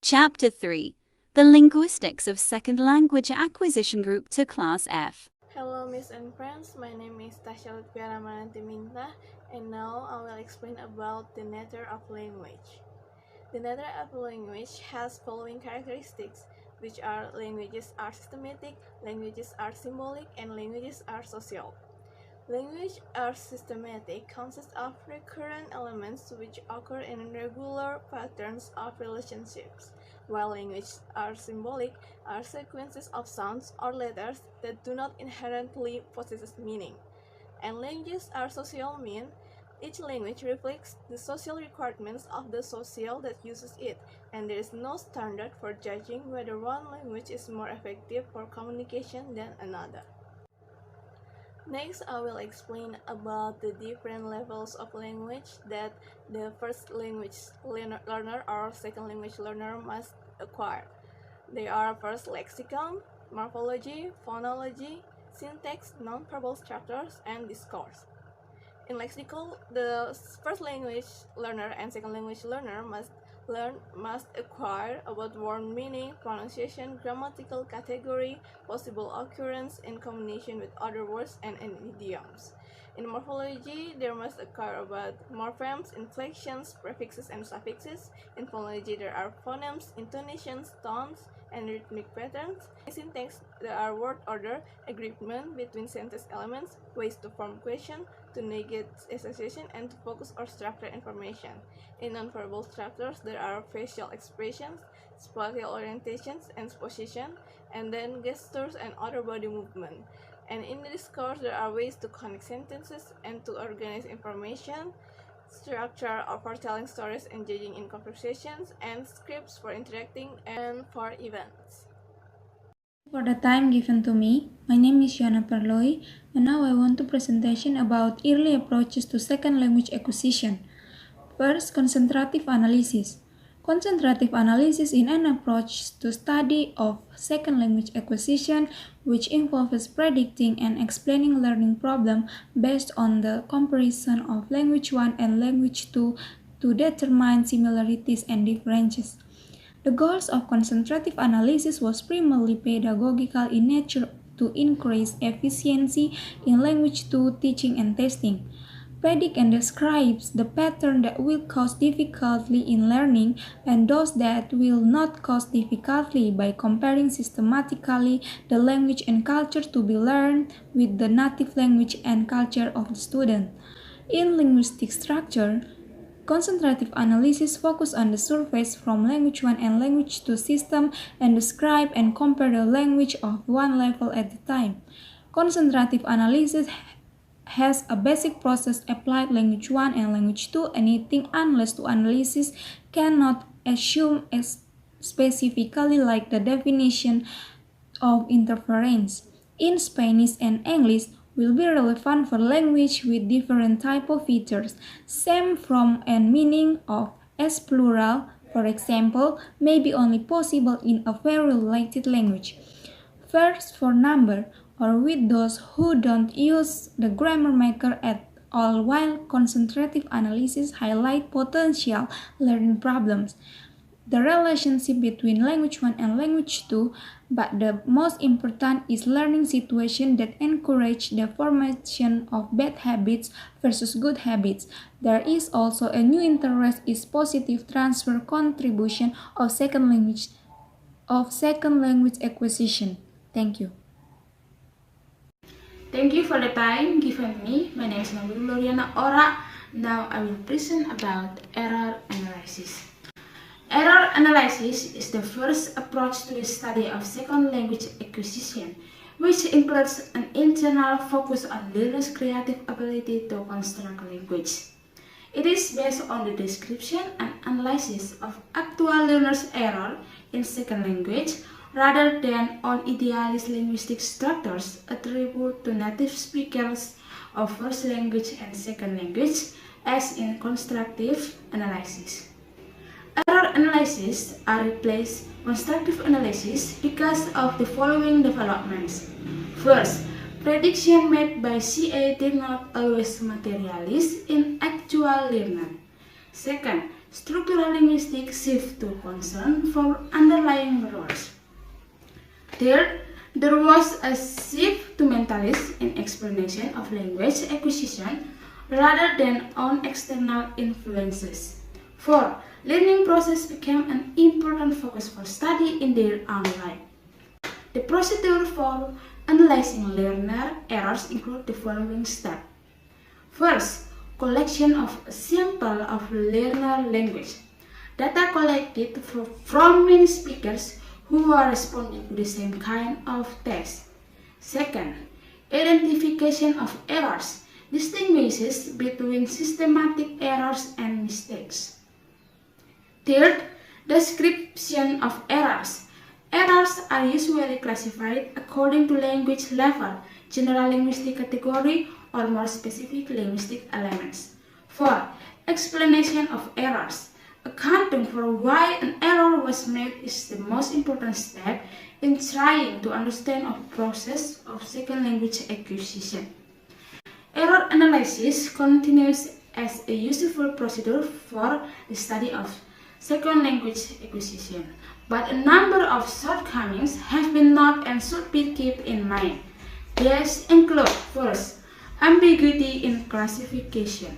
Chapter 3. The Linguistics of Second Language Acquisition Group to Class F. Hello, Miss and friends. My name is Tasha Lutfiara Manantiminta, and now I will explain about the nature of language. The nature of language has following characteristics, which are languages are systematic, languages are symbolic, and languages are social. Language are systematic consists of recurrent elements which occur in regular patterns of relationships, while languages are symbolic are sequences of sounds or letters that do not inherently possess meaning. And languages are social mean each language reflects the social requirements of the social that uses it, and there is no standard for judging whether one language is more effective for communication than another. Next, I will explain about the different levels of language that the first language learner or second language learner must acquire. They are first lexicon, morphology, phonology, syntax, non-verbal structures, and discourse. In lexicon, the first language learner and second language learner must acquire about word meaning, pronunciation, grammatical category, possible occurrence in combination with other words and idioms. In morphology, they must acquire about morphemes, inflections, prefixes, and suffixes. In phonology, there are phonemes, intonations, tones, and rhythmic patterns. In syntax, there are word order, agreement between sentence elements, ways to form question, to negate association, and to focus or structure information. In nonverbal structures, there are facial expressions, spatial orientations and position, and then gestures and other body movement. And in the discourse, there are ways to connect sentences and to organize information, structure for telling stories and engaging in conversations, and scripts for interacting and for events. For the time given to me, my name is Yana Perloy, and now I want to presentation about early approaches to second language acquisition. First, concentrative analysis. Concentrative analysis is an approach to study of second language acquisition which involves predicting and explaining learning problem based on the comparison of language 1 and language 2 to determine similarities and differences. The goals of concentrative analysis was primarily pedagogical in nature to increase efficiency in language 2 teaching and testing. Predict and describes the pattern that will cause difficulty in learning and those that will not cause difficulty by comparing systematically the language and culture to be learned with the native language and culture of the student. In linguistic structure, concentrative analysis focus on the surveys from language 1 and language 2 system and describe and compare the language of one level at a time. Concentrative analysis has a basic process applied language 1 and language 2. Anything unless to analysis cannot assume specifically like the definition of interference. In Spanish and English will be relevant for language with different type of features. Same from and meaning of as plural, for example, may be only possible in a very related language. First, for number, or with those who don't use the grammar maker at all, while concentrative analysis highlight potential learning problems. The relationship between language 1 and language 2, but the most important is learning situation that encourage the formation of bad habits versus good habits. There is also a new interest is positive transfer contribution of second language acquisition. Thank you. Thank you for the time given me. My name is Gloriana Ora. Now I will present about error analysis. Error analysis is the first approach to the study of second language acquisition, which includes an internal focus on learners' creative ability to construct language. It is based on the description and analysis of actual learners' error in second language, rather than on idealist linguistic structures attributed to native speakers of first language and second language, as in constructive analysis. Error analysis are replaced constructive analysis because of the following developments. First, prediction made by CA did not always materialize in actual learner. Second, structural linguistics shift to concern for underlying rules. Third, there was a shift to mentalism in explanation of language acquisition rather than on external influences. Four, learning process became an important focus for study in their own right. The procedure for analyzing learner errors include the following steps. First, collection of a sample of learner language. Data collected from many speakers who are responding to the same kind of test. Second, identification of errors distinguishes between systematic errors and mistakes. Third, description of errors. Errors are usually classified according to language level, general linguistic category, or more specific linguistic elements. 4. Explanation of errors. Accounting for why an error was made is the most important step in trying to understand the process of second language acquisition. Error analysis continues as a useful procedure for the study of second language acquisition, but a number of shortcomings have been noted and should be kept in mind. These include, first, ambiguity in classification.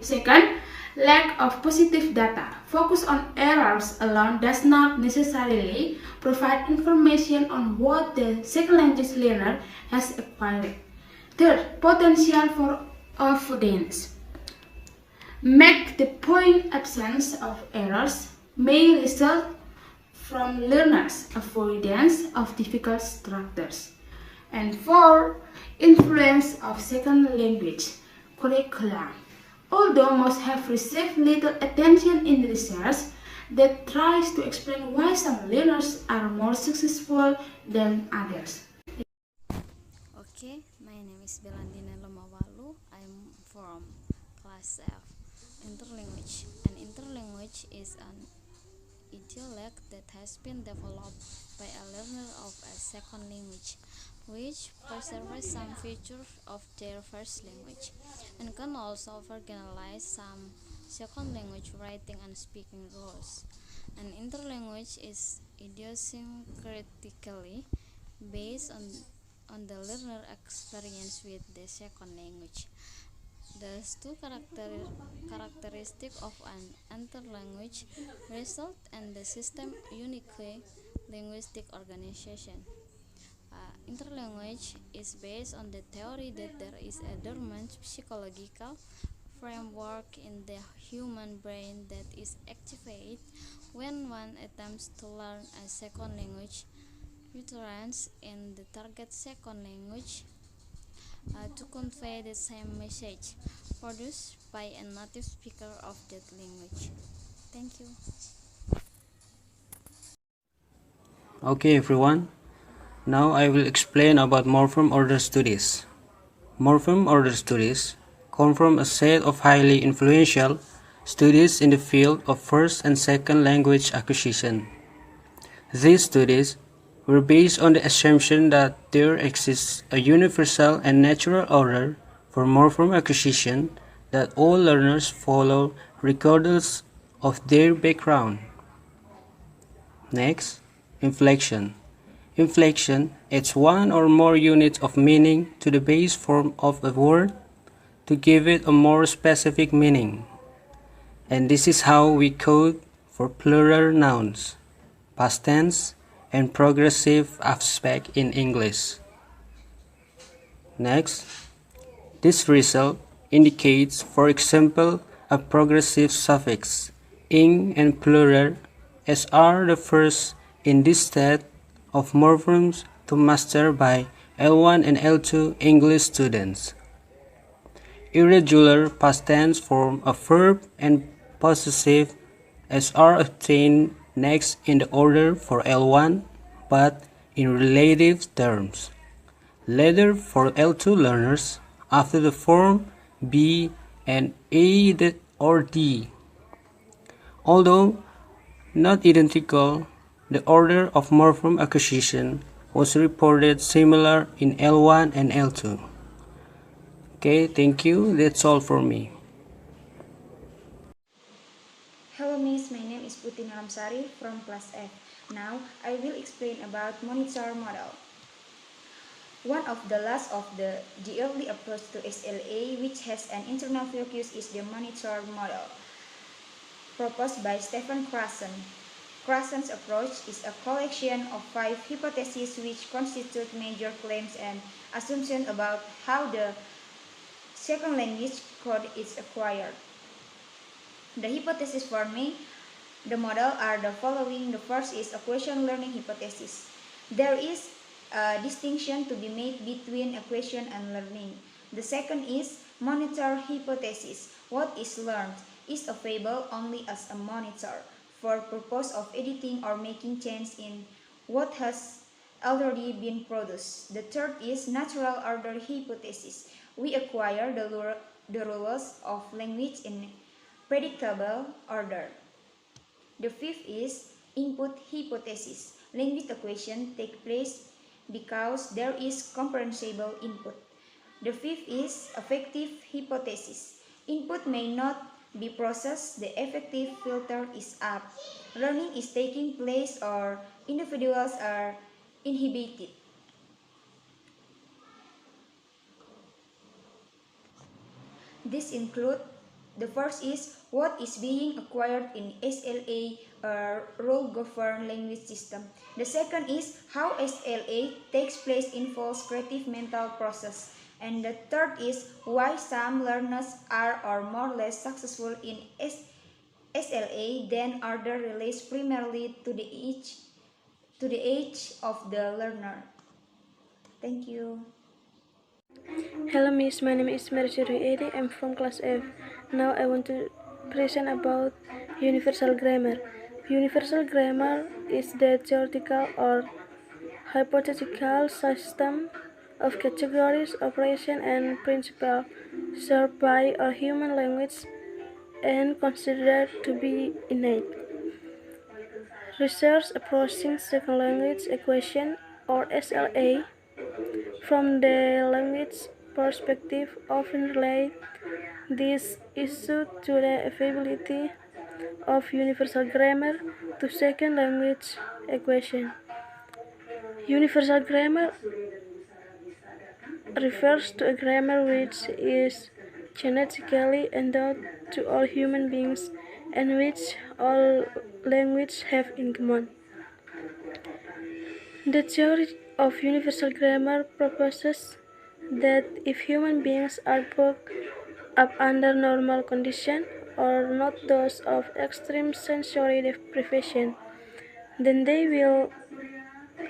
Second, lack of positive data. Focus on errors alone does not necessarily provide information on what the second language learner has acquired. Third, potential for avoidance. Make the point absence of errors may result from learners' avoidance of difficult structures. And 4. Influence of second language curriculum. Although most have received little attention in research that tries to explain why some learners are more successful than others. Okay, my name is Belandina Lomawalu. I'm from class F. Interlanguage. An interlanguage is an dialect that has been developed by a learner of a second language, which preserves some features of their first language, and can also organize some second language writing and speaking rules. An interlanguage is idiosyncratically based on the learner experience with the second language. Thus, two characteristics of an interlanguage result in the system uniquely linguistic organization. Interlanguage is based on the theory that there is a dormant psychological framework in the human brain that is activated when one attempts to learn a second language, utterance in the target second language to convey the same message produced by a native speaker of that language. Thank you. Okay everyone, now I will explain about morpheme order studies. Morpheme order studies come from a set of highly influential studies in the field of first and second language acquisition. These studies were based on the assumption that there exists a universal and natural order for morpheme acquisition that all learners follow regardless of their background. Next, inflection. Inflection adds one or more units of meaning to the base form of a word to give it a more specific meaning. And this is how we code for plural nouns, past tense, and progressive aspect in English. Next, this result indicates, for example, a progressive suffix, ing and plural, as are the first in this set of morphemes to master by L1 and L2 English students. Irregular past tense form of verb and possessive as are obtained next in the order for L1 but in relative terms. Later for L2 learners after the form B and A or D. Although not identical, the order of morpheme acquisition was reported similar in L1 and L2. Okay, thank you. That's all for me. Siti Naramsari from class F. Now I will explain about monitor model. One of the last of the early approach to SLA which has an internal focus is the monitor model, proposed by Stephen Krashen. Krashen's approach is a collection of 5 hypotheses which constitute major claims and assumptions about how the second language code is acquired. The hypotheses forming the model are the following. The first is equation learning hypothesis. There is a distinction to be made between equation and learning. The second is monitor hypothesis. What is learned is available only as a monitor for purpose of editing or making change in what has already been produced. The third is natural order hypothesis. We acquire the rules of language in predictable order. The fifth is input hypothesis. Language acquisition takes place because there is comprehensible input. The fifth is effective hypothesis. Input may not be processed, the effective filter is up. Learning is taking place or individuals are inhibited. This include the first is what is being acquired in SLA, a rule-governed language system. The second is how SLA takes place involves creative mental process. And the third is why some learners are or more or less successful in SLA than others relates primarily to the age of the learner. Thank you. Hello Miss, my name is Mercury Edi. I'm from class F. Now I want to present about universal grammar. Universal grammar is the theoretical or hypothetical system of categories, operations, and principles served by a human language and considered to be innate. Research approaching second language acquisition or SLA from the language perspective often relate this issue to the availability of universal grammar to second language acquisition. Universal grammar refers to a grammar which is genetically endowed to all human beings and which all languages have in common. The theory of universal grammar proposes that if human beings are brought up under normal conditions or not those of extreme sensory deprivation, then they will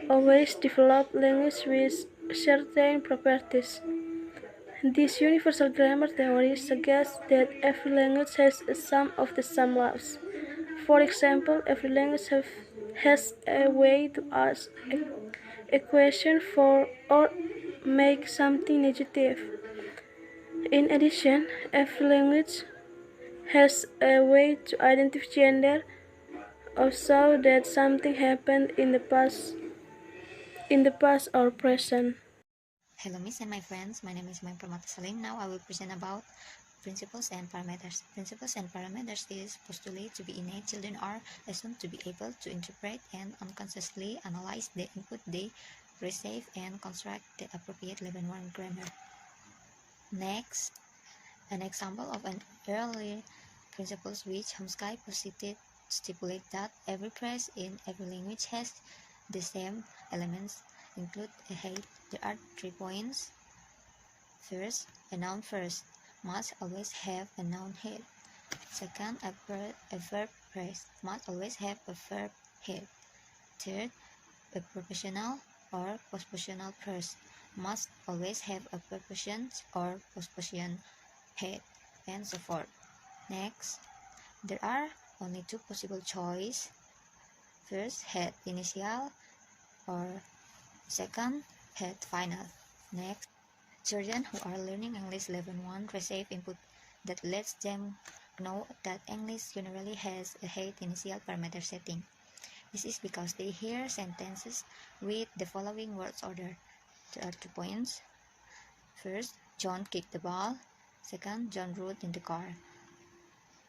always develop language with certain properties. This universal grammar theory suggests that every language has a sum of the sum laws. For example, every language has a way to ask a question for or make something negative. In addition, every language has a way to identify gender or show that something happened in the past or present. Hello Miss and my friends, my name is Permata Salim. Now I will present about principles and parameters. Principles and parameters is postulated to be innate. Children are assumed to be able to interpret and unconsciously analyze the input they receive and construct the appropriate level 1 grammar. Next, an example of an early principles which Chomsky posited stipulate that every phrase in every language has the same elements include a head. There are 3 points. First, a noun first must always have a noun head. Second, a verb phrase must always have a verb head. Third, a prepositional or postpositional phrase must always have a preposition or postposition head, and so forth. Next, there are only 2 possible choices. First, head initial, or second, head final. Next, children who are learning English level 1 receive input that lets them know that English generally has a head initial parameter setting. This is because they hear sentences with the following words order. There are 2 points. First, John kicked the ball. Second, John rode in the car.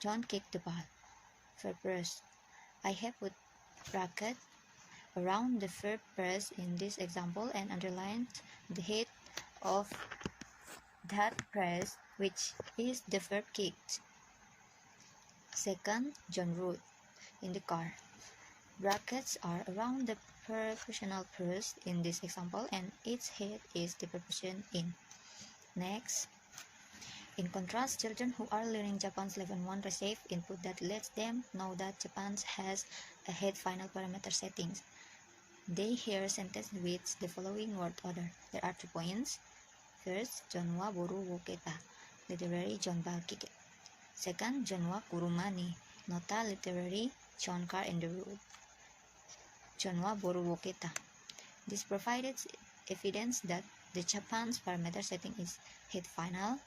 John kicked the ball. Verb first. I have put bracket around the verb phrase in this example and underlined the head of that phrase, which is the verb kicked. Second, John rode in the car. Brackets are around the prepositional phrase in this example and its head is the preposition in. Next, in contrast, children who are learning Japanese level 1 receive input that lets them know that Japan has a head final parameter settings. They hear sentences with the following word order. There are 2 points. First, John wa boru wo keta, literary John bought kike. Second, John wa kurumani, nota literary John car in the road. John wa boru wo keta. This provided evidence that the Japan's parameter setting is head final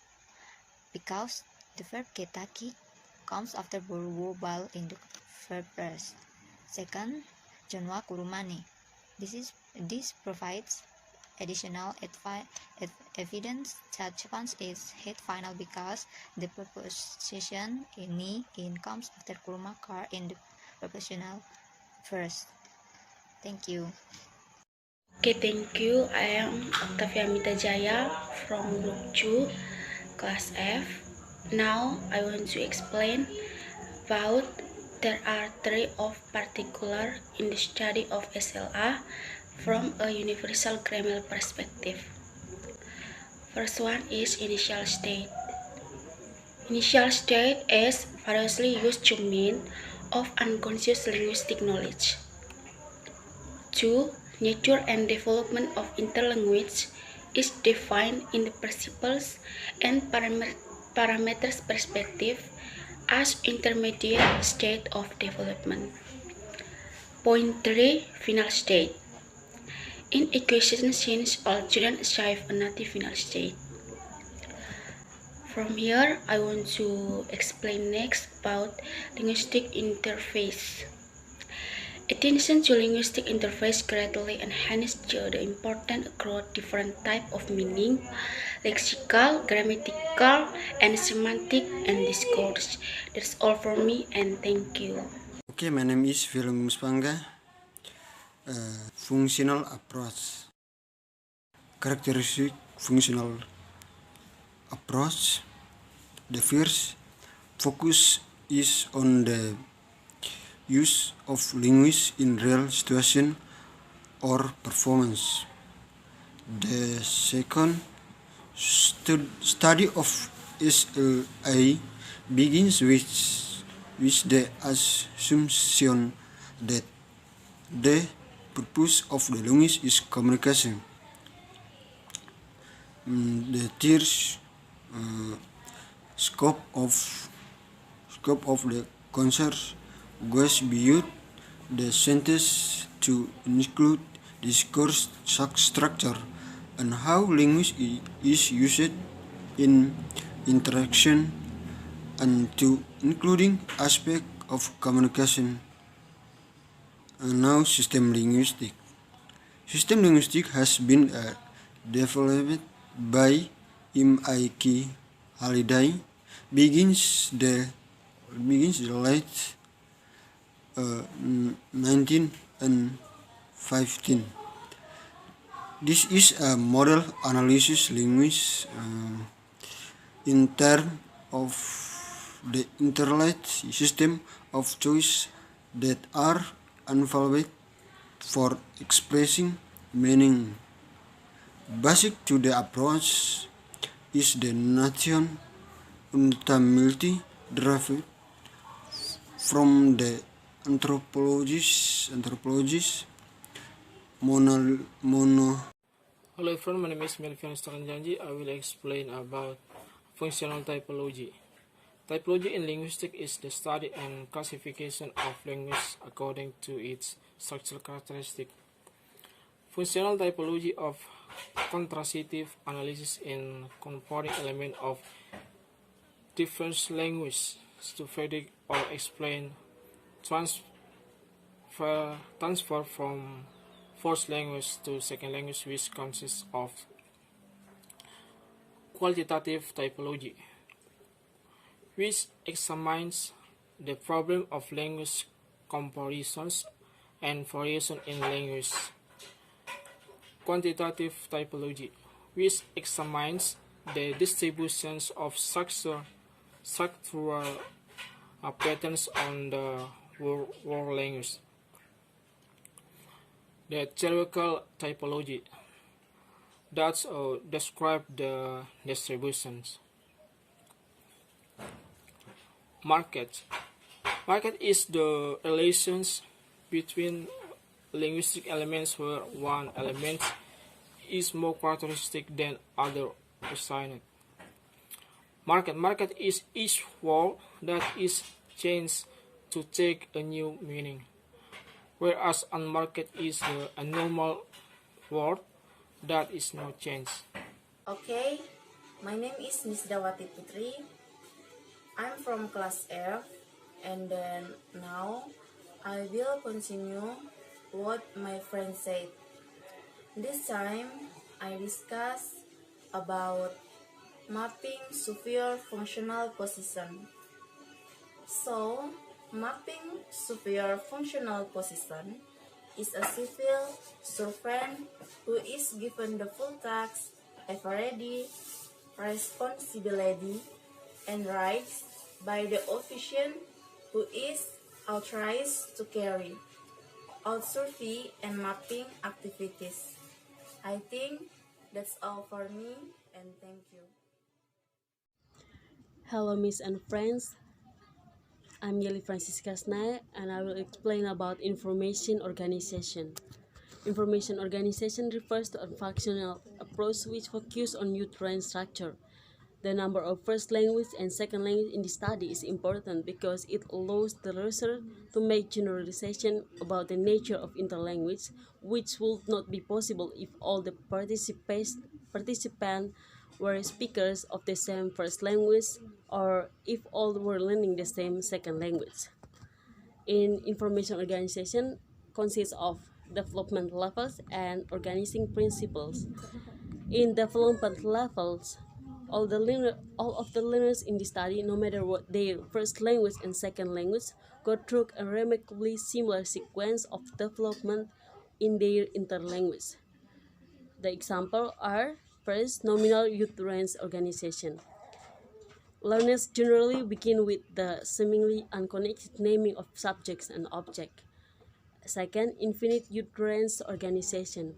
because the verb ketaki comes after boru wo bal in the verb phrase. Second, John wa kurumani. This provides additional evidence that Japan's is head final because the preposition ni in comes after kuruma car in the prepositional phrase. Thank you. Okay, thank you. I am Octavia Mita Jaya from Group 2, Class F. Now I want to explain about there are 3 of particular in the study of SLA from a universal grammar perspective. First one is initial state. Initial state is variously used to mean of unconscious linguistic knowledge. 2. Nature and development of interlanguage is defined in the principles and parameters perspective as intermediate state of development. Point 3. Final state. In equation, since all children achieve a native final state. From here, I want to explain next about linguistic interface. Attention to linguistic interface greatly enhances the important across different types of meaning, lexical, grammatical, and semantic and discourse. That's all for me and thank you. Okay, my name is Willem Spanga. Functional approach. Characteristic functional approach. The first focus is on the use of language in real situation or performance. The second study of SLA begins with the assumption that the purpose of the language is communication. The third scope of the concept goes beyond the sentence to include discourse structure and how language is used in interaction and to including aspects of communication. And now system linguistic. System linguistic has been developed by M.I.K. Halliday begins the late 1915. This is a model analysis language in terms of the interlinked system of choice that are involved for expressing meaning. Basic to the approach is the notion untamility derived from the anthropologist Hello everyone, my name is Melvian Staranjanji. I will explain about functional typology. Typology in linguistics is the study and classification of language according to its structural characteristic. Functional typology of contrastive analysis in comparing elements of different languages to predict or explain transfer from first language to second language, which consists of qualitative typology, which examines the problem of language comparisons, and variation in language. Quantitative typology, which examines the distributions of structural patterns on the world language. The theoretical typology that describe the distributions. Market is the relations between linguistic elements where one element is more characteristic than other assigned. Market is each word that is changed to take a new meaning, whereas unmarked is a normal word that is not changed. Okay, my name is Miss Dawati Putri. I'm from class F, and then now I will continue what my friend said. This time I discuss about mapping superior functional position. So, mapping superior functional position is a civil servant who is given the full task, authority, responsibility, and rights by the official who is authorized to carry out survey and mapping activities. I think that's all for me, and thank you. Hello, Miss and friends. I'm Yeli Francisca Snae, and I will explain about information organization. Information organization refers to a functional approach which focuses on uterine structure. The number of first language and second language in the study is important because it allows the researcher to make generalization about the nature of interlanguage, which would not be possible if all the participants were speakers of the same first language or if all were learning the same second language. In information organization consists of development levels and organizing principles. In development levels, all of the learners in the study, no matter what their first language and second language, go through a remarkably similar sequence of development in their interlanguage. The examples are: first, nominal uterine organization. Learners generally begin with the seemingly unconnected naming of subjects and objects. Second, infinite uterine organization.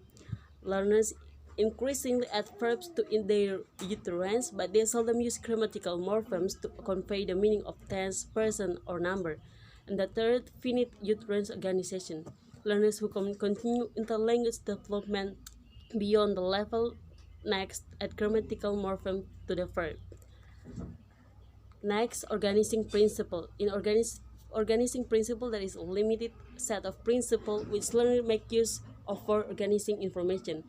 Learners increasingly add verbs to in their uterines, but they seldom use grammatical morphemes to convey the meaning of tense, person, or number. And the third, finite uterine organization. Learners who continue interlanguage development beyond the level next add grammatical morpheme to the verb. Next, organizing principle. In organizing principle, there is a limited set of principles which learners make use of for organizing information.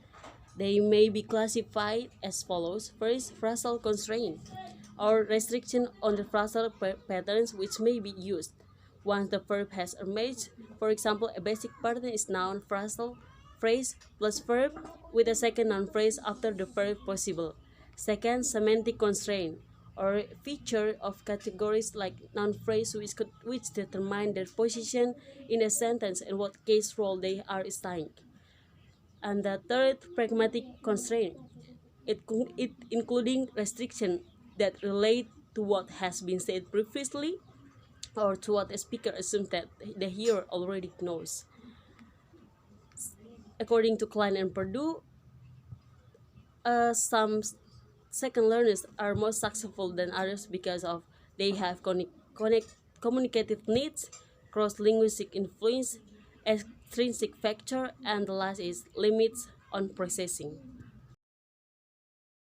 They may be classified as follows. First, phrasal constraint or restriction on the phrasal patterns which may be used. Once the verb has emerged, for example, a basic pattern is noun phrasal phrase plus verb with a second noun phrase after the verb possible. Second, semantic constraint or feature of categories like noun phrase which determine their position in a sentence and what case role they are assigned. And the third, pragmatic constraint, it including restriction that relate to what has been said previously or to what a speaker assumes that the hearer already knows. According to Klein and Perdue, some second learners are more successful than others because of they have communicative needs, cross-linguistic influence, extrinsic factor, and the last is limits on processing.